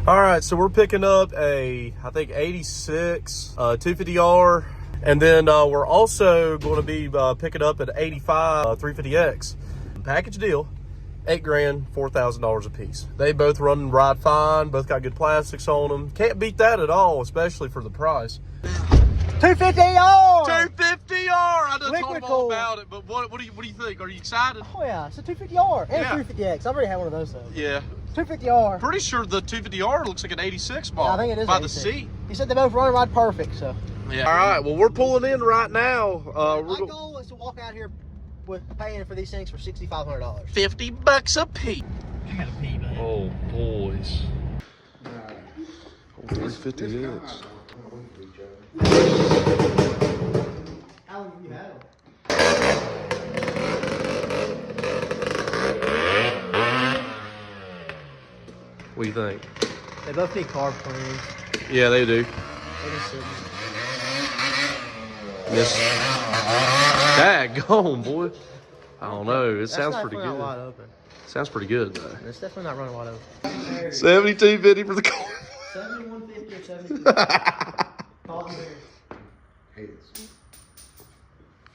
All right, so we're picking up a, I think 86 250R, and then we're also going to be picking up an 85 350X. Package deal, $8,000, $4,000 a piece. They both run and ride fine, both got good plastics on them. Can't beat that at all, especially for the price. 250R! 250R! I done told them all cool. about it, but what do you think? Are you excited? Oh yeah, it's a 250R and Yeah. 350X. I've already had one of those though. Yeah. 250R. Pretty sure the 250R looks like an 86 model. Yeah, I think it is by 86. the seat. He said they both run and ride perfect, so. Yeah. All right, well, we're pulling in right now. My goal is to walk out here with paying for these things for $6,500. $50 a piece. I gotta pee, man. Oh, boys. 350X. How long have you had them? What do you think? They both need carb cleaning. Yeah, they do. They just sit. Yes. Daggone, boy. I don't know. It sounds pretty Not good. wide open. Sounds pretty good, though. It's definitely not running wide open. 72.50 for the car. 7150 or 72. Call me there.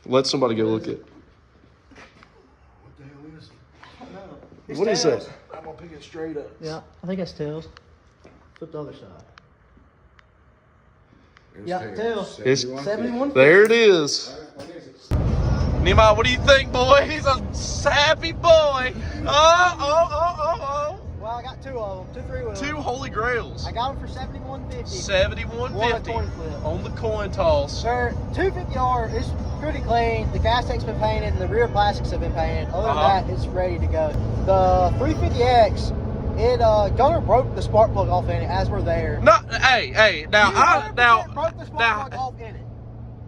Let somebody go look at it. What the hell is it? I don't know. What is that? I'm gonna pick it straight up. Yeah, I think that's tails. Flip the other side. It's Yeah, tails. It's 71. there. It is. Nehemiah, what do you think, boy? He's a happy boy. Oh. Well, I got two of them. 2 3-wheels. Two holy grails. I got them for 7150. 71.50 coin flip. on the coin toss. Sir, 250R is pretty clean. The gas tank's been painted and the rear plastics have been painted. Other than that, it's ready to go. The 350X, it Gunner broke the spark plug off in it as we're there. No, hey, now broke the spark plug off in it.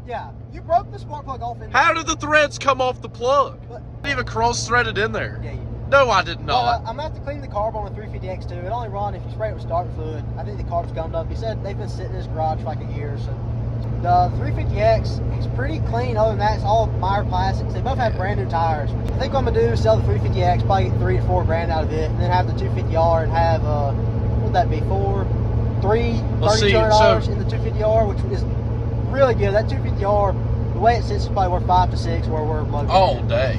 Yeah, you broke the spark plug off in it. how did the threads come off the plug? But, Didn't even cross-threaded in there. yeah, you did. No, I did Well, not. I'm gonna have to clean the carb on the 350X too. It only run if you spray it with starting fluid. I think the carb's gummed up. He said they've been sitting in his garage for like a year. So the 350X is pretty clean. Other than that, it's all Meyer plastics. They both have brand new tires. I think what I'm gonna do is sell the 350X, probably get $3 to $4 grand out of it, and then have the 250R and have what would that be? $3,200 in the 250R, which is really good. That 250R, the way it sits, is probably worth 5 to 6 where we're located. All day.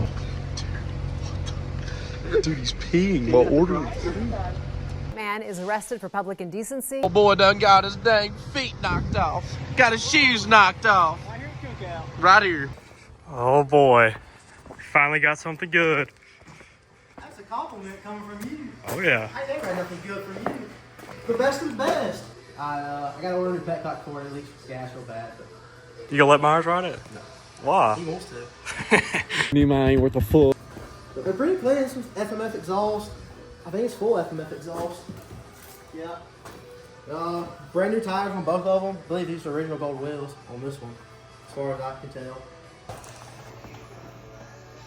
Dude, he's peeing while ordering. Man is arrested for public indecency. Oh boy done got his dang feet knocked off. Got his shoes knocked off. Right here, cookout. Right here. Oh boy, we finally got something good. That's a compliment coming from you. Oh yeah. I never had nothing good from you. The best of the best. I gotta order a new petcock for it. It leaks gas real bad, but You gonna let Myers ride it? No. Why? he wants to. Nehemiah ain't worth a full. But they're pretty clean. Some FMF exhaust. I think it's full FMF exhaust. Yeah. Brand new tires on both of them. I believe these are original gold wheels on this one, as far as I can tell.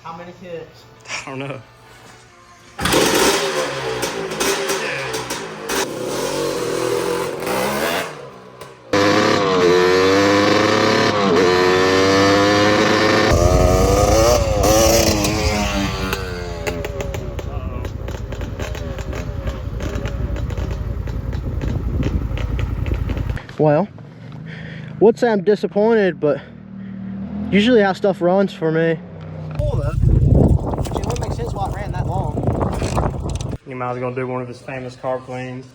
How many kicks? I don't know. Well, would say I'm disappointed, but usually how stuff runs for me. Cool though. It wouldn't make sense why it ran that long. You might as well do one of his famous carb cleans.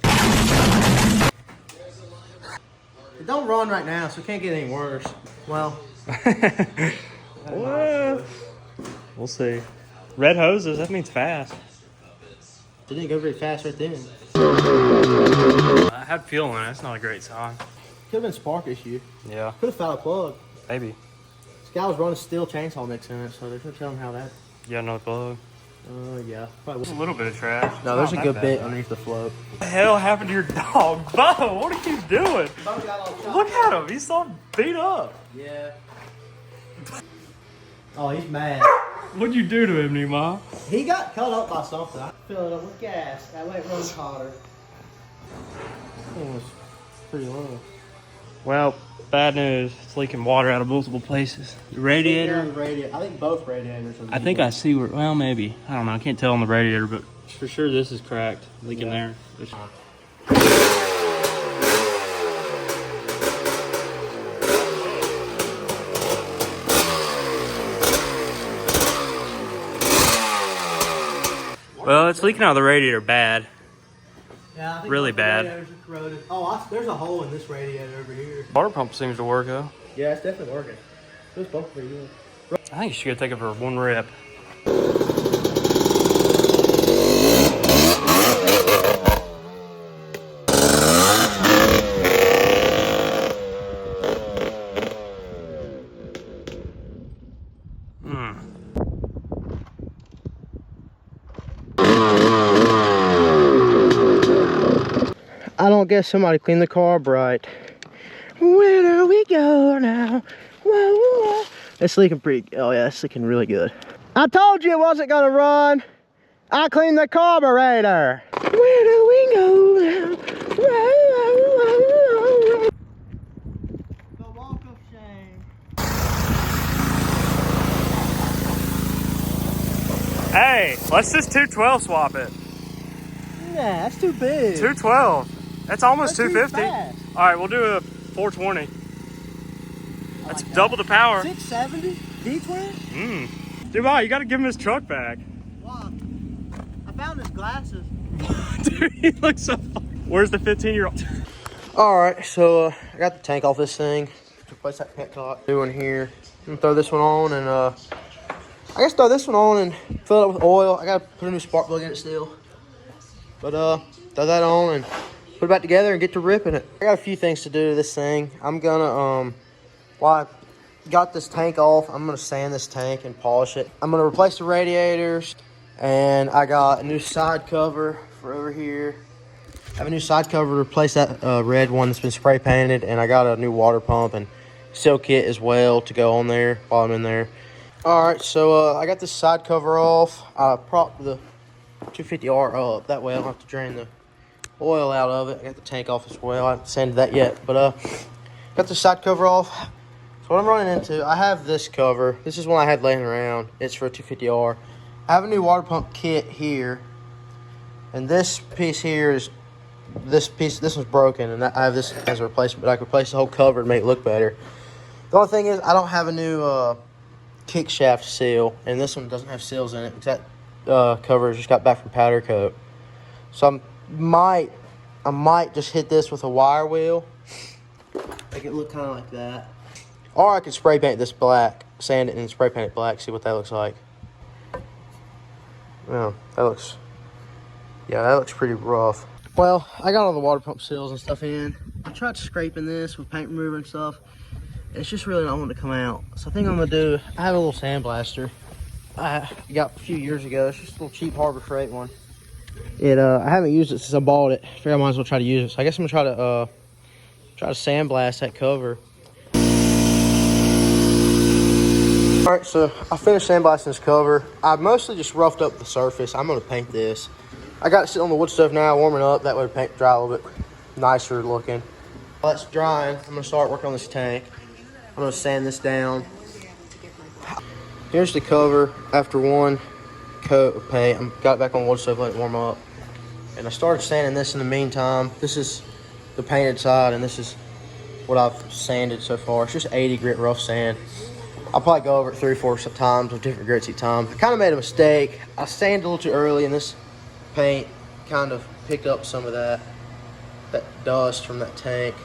It don't run right now, so it can't get any worse. Well, Well, we'll see. Red hoses, that means fast. it didn't go very fast right then. I had feeling that's not a great sign. Could have been spark issue. Yeah, Could have fouled a plug. maybe. This guy was running steel chainsaw mix in it, so there's no telling how that. You got another plug. Yeah. Probably There's a little bit of trash. No, there's a Not good that bit bad. underneath the float. What the hell happened to your dog? Bo, what are you doing? Look at him. He's so beat up. Yeah. Oh, he's mad. What'd you do to him, Nehemiah? He got cut up by something. I fill it up with gas. That way it runs hotter. It was pretty low. Well, bad news. It's leaking water out of multiple places. The radiator? I think both radiators are I think I see where, well, maybe. I don't know. I can't tell on the radiator, but for sure this is cracked. Leaking there. Well, it's leaking out of the radiator bad. Yeah, I think Really both the bad. radiators are corroded. Oh, there's a hole in this radiator over here. Water pump seems to work though. Yeah, it's definitely working. Those both pretty good. I think you should go take it for one rip. I don't guess somebody cleaned the carb right. Where do we go now? Whoa, whoa. It's leaking pretty, oh yeah, it's leaking really good. I told you it wasn't gonna run. I cleaned the carburetor. Where do we go now? Whoa, whoa, whoa. The walk of shame. Hey, let's just 212 swap it. Nah, that's too big. 212. That's almost That's too 250. fast. All right, we'll do a 420. That's double the power. 670 D-twin? Dubai, you got to give him his truck back. Wow. I found his glasses. Dude, he looks so funny. Where's the 15-year-old? All right, so I got the tank off this thing to replace that pet cock. Doing here, I'm gonna throw this one on and I guess throw this one on and fill it up with oil. I gotta put a new spark plug in it still, but throw that on and put it back together and get to ripping it. I got a few things to do to this thing. I'm gonna while I got this tank off, I'm gonna sand this tank and polish it. I'm gonna replace the radiators, and I got a new side cover for over here. I have a new side cover to replace that red one that's been spray painted, and I got a new water pump and seal kit as well to go on there while I'm in there. All right, so I got this side cover off. I propped the 250R up, that way I don't have to drain the oil out of it. I got the tank off as well. I haven't sanded that yet, but got the side cover off. So what I'm running into, I have this cover. This is one I had laying around. It's for a 250R. I have a new water pump kit here, and this piece here is this one's broken, and I have this as a replacement, but I can replace the whole cover to make it look better. The only thing is I don't have a new kick shaft seal, and this one doesn't have seals in it because that cover just got back from powder coat. So I might just hit this with a wire wheel, make it look kind of like that. Or I could spray paint this black, sand it and spray paint it black, see what that looks like. Yeah, that looks pretty rough. Well, I got all the water pump seals and stuff in. I tried scraping this with paint remover and stuff. It's just really not wanting to come out. So I think I'm gonna do, I have a little sandblaster I got a few years ago. It's just a little cheap Harbor Freight one. I haven't used it since I bought it. I figured I might as well try to use it. So I guess I'm gonna try to sandblast that cover. All right, so I finished sandblasting this cover. I mostly just roughed up the surface. I'm gonna paint this. I got it sitting on the wood stove now, warming up. That way the paint dry a little bit nicer looking. While it's drying, I'm gonna start working on this tank. I'm gonna sand this down. Here's the cover after one coat of paint. I got it back on wood stove, let it warm up. And I started sanding this in the meantime. This is the painted side, and this is what I've sanded so far. It's just 80 grit rough sand. I'll probably go over it 3 or 4 times with different grits each time. I kind of made a mistake. I sanded a little too early, and this paint kind of picked up some of that dust from that tank.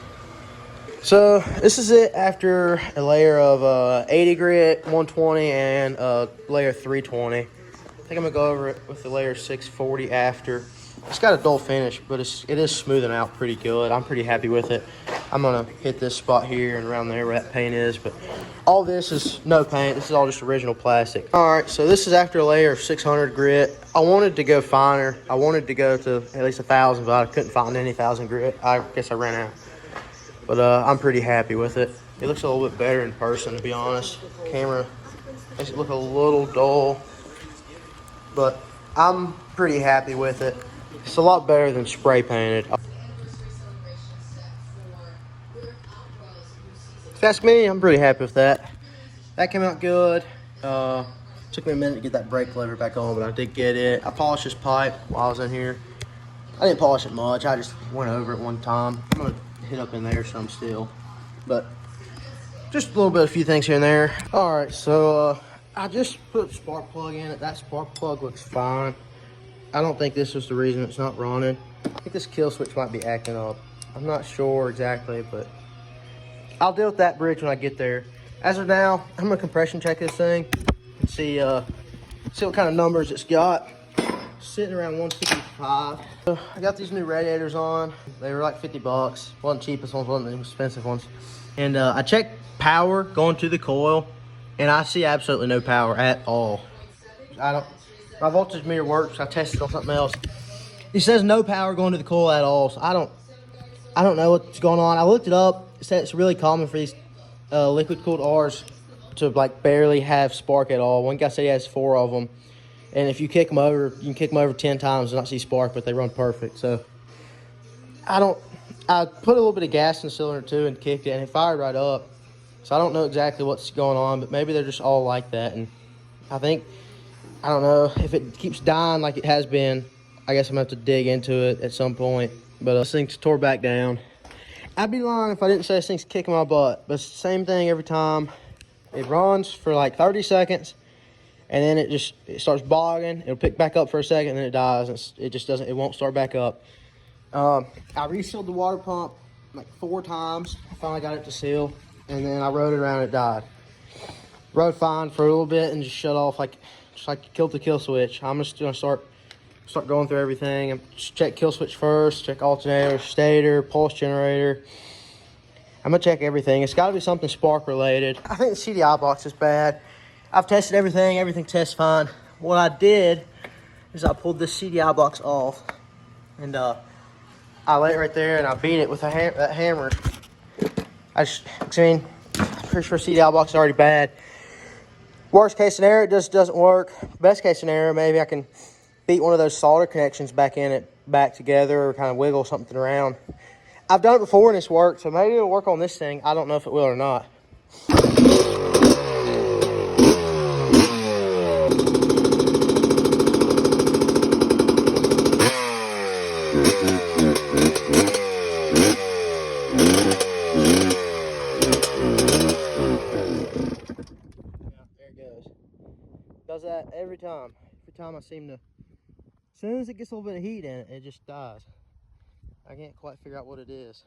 So this is it after a layer of 80 grit, 120, and a layer 320. I think I'm gonna go over it with the layer 640 after. It's got a dull finish, but it is smoothing out pretty good. I'm pretty happy with it. I'm gonna hit this spot here and around there where that paint is, but all this is no paint. This is all just original plastic. All right, so this is after a layer of 600 grit. I wanted to go finer. I wanted to go to at least 1,000, but I couldn't find any 1,000 grit. I guess I ran out. But I'm pretty happy with it. It looks a little bit better in person, to be honest. Camera makes it look a little dull, but I'm pretty happy with it. It's a lot better than spray painted. If you ask me, I'm pretty happy with that. That came out good. Took me a minute to get that brake lever back on, but I did get it. I polished this pipe while I was in here. I didn't polish it much. I just went over it one time. I'm gonna hit up in there some still, but just a little bit, a few things here and there. All right, so I just put a spark plug in it. That spark plug looks fine. I don't think this was the reason it's not running. I think this kill switch might be acting up. I'm not sure exactly, but I'll deal with that bridge when I get there. As of now, I'm gonna compression check this thing and see what kind of numbers it's got. Sitting around 155. So I got these new radiators on. They were like 50 bucks. Wasn't the cheapest ones, wasn't the expensive ones. And I checked power going to the coil, and I see absolutely no power at all. My voltage meter works. I tested on something else. It says no power going to the coil at all. So I don't know what's going on. I looked it up. It said it's really common for these liquid cooled R's to like barely have spark at all. One guy said he has 4 of them. And if you kick them over, you can kick them over 10 times and not see spark, but they run perfect. So I put a little bit of gas in the cylinder too and kicked it, and it fired right up. So I don't know exactly what's going on, but maybe they're just all like that. And I don't know, if it keeps dying like it has been, I guess I'm gonna have to dig into it at some point. But this thing's tore back down. I'd be lying if I didn't say this thing's kicking my butt, but it's the same thing every time. It runs for like 30 seconds. And then it starts bogging. It'll pick back up for a second, and then it dies. It won't start back up. I resealed the water pump like 4 times. I finally got it to seal, and then I rode it around. It died. Rode fine for a little bit and just shut off just like killed the kill switch. I'm just gonna start going through everything and just check kill switch first. Check alternator, stator, pulse generator. I'm gonna check everything. It's got to be something spark related. I think the CDI box is bad. I've tested everything. Everything tests fine. What I did is I pulled this CDI box off, and I lay it right there, and I beat it with that hammer. I'm pretty sure CDI box is already bad. Worst case scenario, it just doesn't work. Best case scenario, maybe I can beat one of those solder connections back together, or kind of wiggle something around. I've done it before and it's worked, so maybe it'll work on this thing. I don't know if it will or not. Does that every time. Every time I seem to, as soon as it gets a little bit of heat in it, it just dies. I can't quite figure out what it is.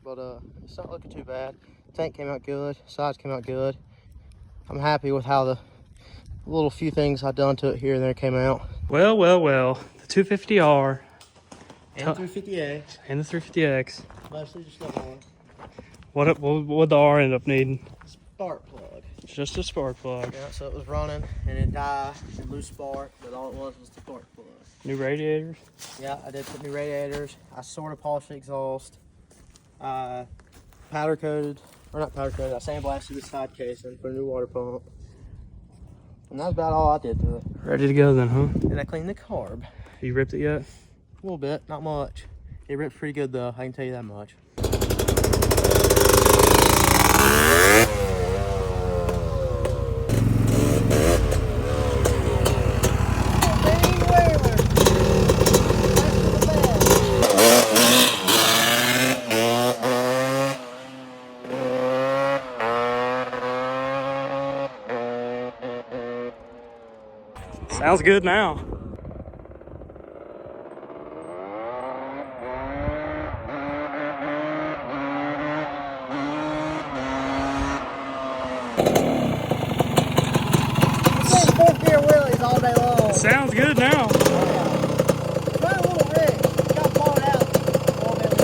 But it's not looking too bad. Tank came out good, sides came out good. I'm happy with how the little few things I've done to it here and there came out. Well. The 250R. And the 350X. And the 350X. Mostly just that one. What would the R end up needing? Spark plug. Just a spark plug. Yeah, so it was running and it died and loose spark, but all it was the spark plug. New radiators? Yeah, I did put new radiators. I sort of polished the exhaust. I powder coated, or not powder coated, I sandblasted the side casing, put a new water pump. And that's about all I did to it. Ready to go then, huh? And I cleaned the carb. You ripped it yet? A little bit, not much. It ripped pretty good though, I can tell you that much. Sounds good now. Fourth gear wheelies all day long. Sounds good now. It's running a little rig. It's got blown out a little bit.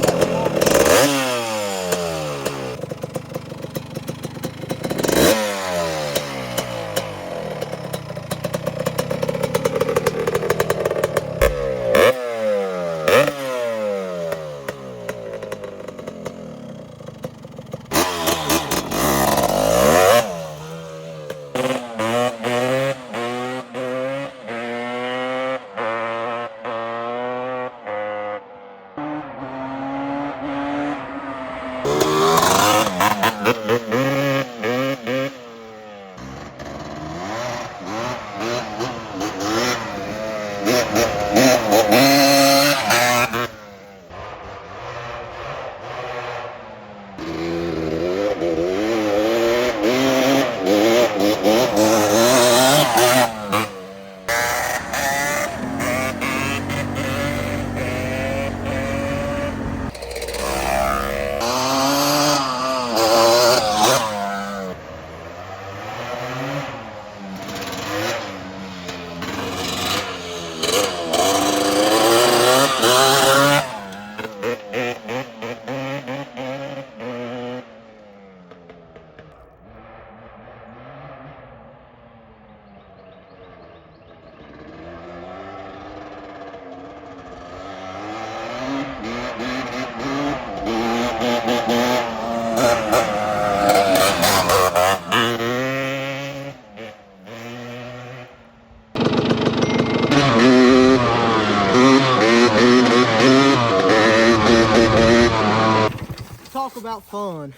fun.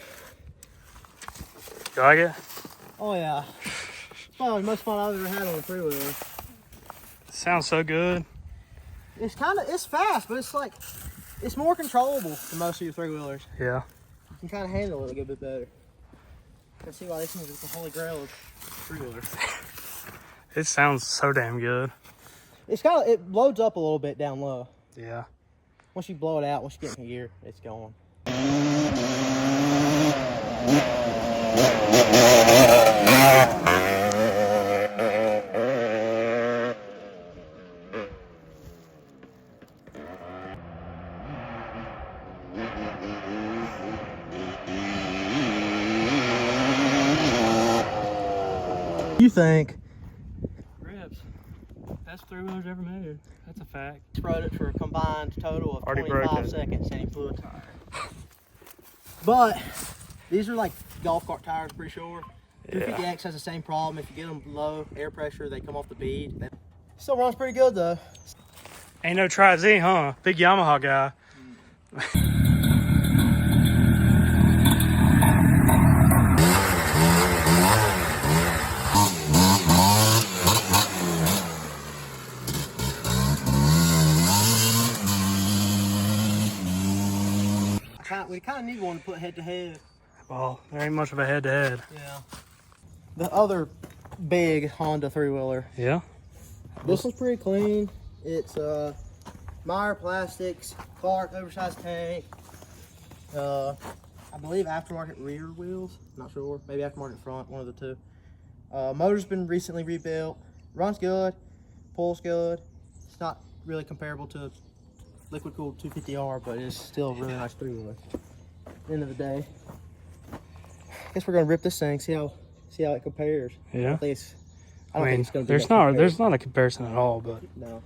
You like it? Oh yeah. It's probably the most fun I've ever had on a three-wheeler. Sounds so good. It's fast, but it's more controllable than most of your three-wheelers. Yeah. You can kind of handle it a good bit better. I can see why this thing is the holy grail of three-wheelers. It sounds so damn good. It loads up a little bit down low. Yeah. Once you blow it out, once you get in gear, it's going. You think? Grips. Best three-wheelers ever made. That's a fact. Rode it for a combined total of Already broke 25 it. seconds and he flew a tire. But these are like golf cart tires, pretty sure. 250X has the same problem. If you get them low air pressure, they come off the bead. Still runs pretty good though. Ain't no Tri-Z, huh? Big Yamaha guy. We kind of need one to put head to head. Well, there ain't much of a head-to-head. Yeah. The other big Honda three-wheeler. Yeah? This one's pretty clean. It's Meyer plastics, Clark oversized tank. I believe aftermarket rear wheels. Not sure. Maybe aftermarket front. One of the two. Motor's been recently rebuilt. Runs good. Pulls good. It's not really comparable to liquid cooled 250R, but it's still a really nice three-wheeler. End of the day. I guess we're gonna rip this thing. See how it compares. Yeah. I think it's gonna be there's not a comparison at all, but no.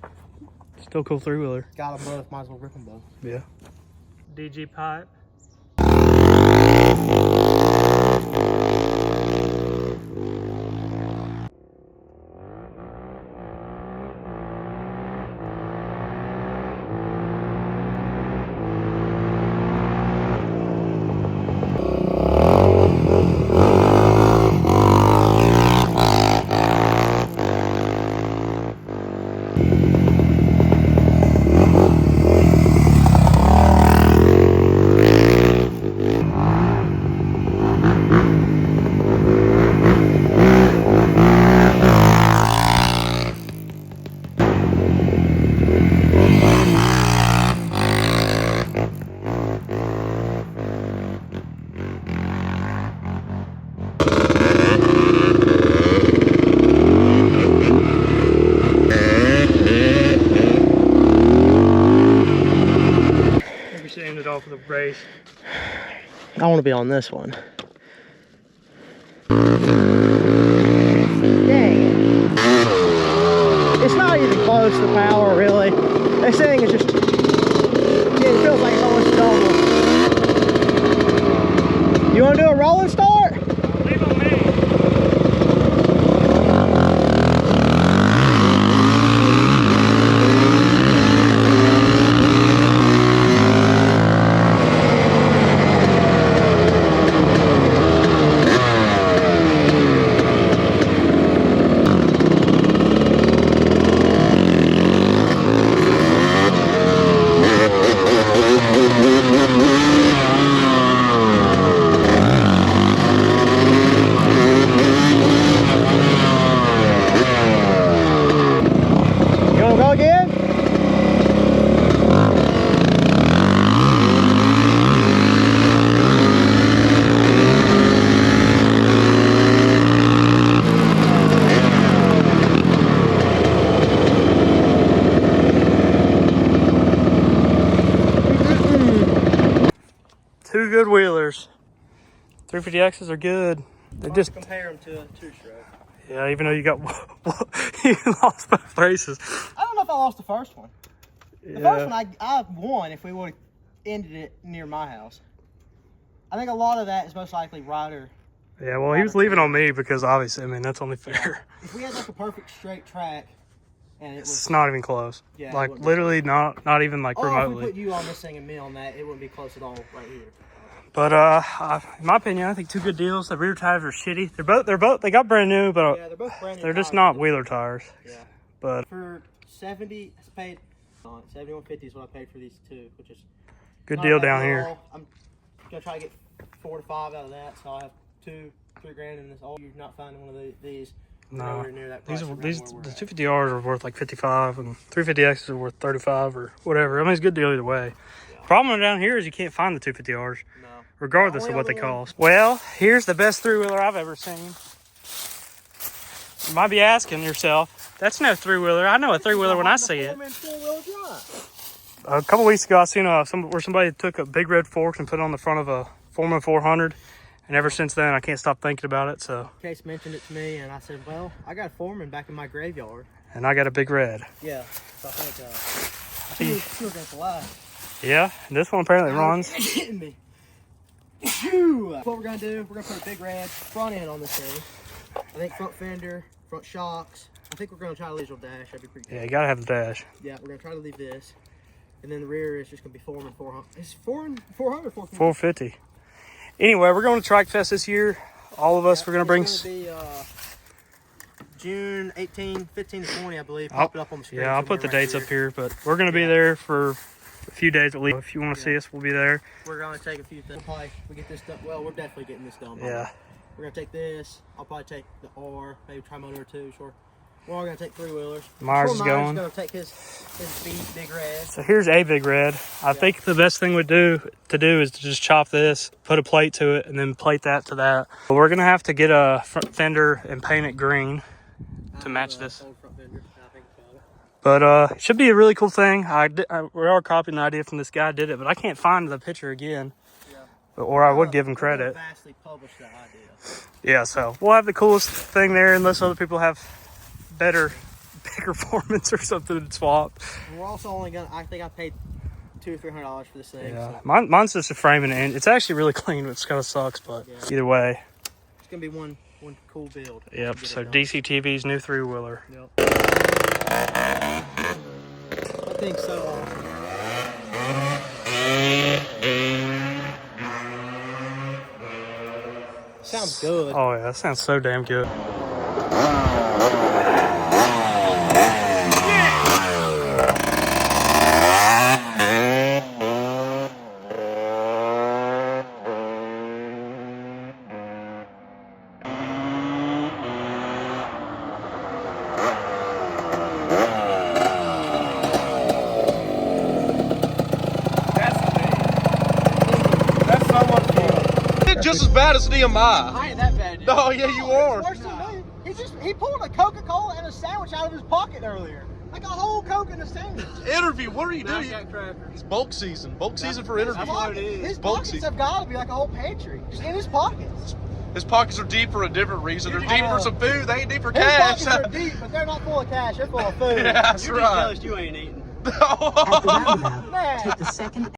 still cool three-wheeler. Got them both. Might as well rip them both. Yeah. DG pipe. Off of the brace. I want to be on this one. Dang it. It's not even close to power, really. This thing is just, it feels like it's almost double. You want to do a rolling start? Leave on me. Two good wheelers. 350Xs are good. They just compare them to a two-stroke. Yeah, even though you got you lost both races. I don't know if I lost the first one. The first one I won if we would have ended it near my house. I think a lot of that is most likely Ryder. Yeah, well, he was leaving on me because obviously, I mean, that's only fair. If we had like a perfect straight track, and it was It's not even close. Yeah, like literally not even like if we remotely. put you on this thing and me on that, it wouldn't be close at all right here. But in my opinion, I think two good deals. The rear tires are shitty. They got brand new, but Yeah, they're both brand new. they're just tires. not wheeler tires. Yeah. But For 70, I paid on 71.50 is what I paid for these two, which is good not deal bad down at here. all. I'm gonna try to get 4 to 5 out of that, so I'll have 2-3 grand in this. All you're not finding one of these. No, nowhere near that price around the where we're at. 250Rs are worth like 55, and 350Xs are worth 35 or whatever. I mean, it's a good deal either way. Yeah. Problem down here is you can't find the 250Rs, No. regardless of what they cost. Well, here's the best three-wheeler I've ever seen. You might be asking yourself, that's no three-wheeler. I know a three-wheeler when I see it. A couple weeks ago, I seen where somebody took a big red fork and put it on the front of a Foreman 400. And ever since then, I can't stop thinking about it. So Case mentioned it to me, and I said, well, I got a Foreman back in my graveyard. And I got a big red. Yeah, so I think two against the line. Yeah, and this one apparently runs. Hitting me. What we're gonna do, we're gonna put a big red front end on this thing. I think front fender, front shocks. I think we're gonna try to leave a dash. That'd be pretty good. Yeah, you gotta have the dash. Yeah, we're gonna try to leave this, and then the rear is just gonna be Foreman 400. It's 400, 450. 450. Anyway, we're going to Trike Fest this year. All of us, we're going to bring... It's gonna be June 18, 15 to 20, I believe. Pop it up on the screen. Yeah, I'll put the somewhere dates right up here, but we're going to be there for a few days at least. If you want to see us, we'll be there. We're gonna take a few things. We get this done. Well, we're definitely getting this done. Yeah. We're gonna take this. I'll probably take the R, maybe tri-motor or two. Sure. We're all gonna take three-wheelers. Myers is going. Gonna take his big red. So here's a big red. I think the best thing to do is to just chop this, put a plate to it, and then plate that to that. But we're gonna have to get a front fender and paint it green to match this. Old front fender. I think about it. But it should be a really cool thing. We are copying the idea from this guy who did it, but I can't find the picture again. Yeah. Or I would give him credit. Vastly published that idea. Yeah, so we'll have the coolest thing there unless other people have better performance or something to swap. And we're also only gonna. I think I paid $200 or $300 for this thing. Yeah, So mine's just a frame and end. It's actually really clean, which kind of sucks, but either way. it's gonna be one cool build. Yep. So DCTV's new three-wheeler. Yep. I think so. Sounds good. Oh yeah, that sounds so damn good. Just as bad as Nehemiah. I ain't that bad, dude. Oh yeah, you are. Worse than me. He pulled a Coca-Cola and a sandwich out of his pocket earlier. Like a whole Coke and a sandwich. Interview. What are you doing? It's bulk season. Bulk season for interviews. His Bulk pockets season. have got to be like a whole pantry. Just in his pockets. His pockets are deep for a different reason. They're deep for some food. They ain't deep for His cash. pockets are deep, but they're not full of cash. They're full of food. Yeah, that's right. You ain't eating. At the roundabout, Man. take the second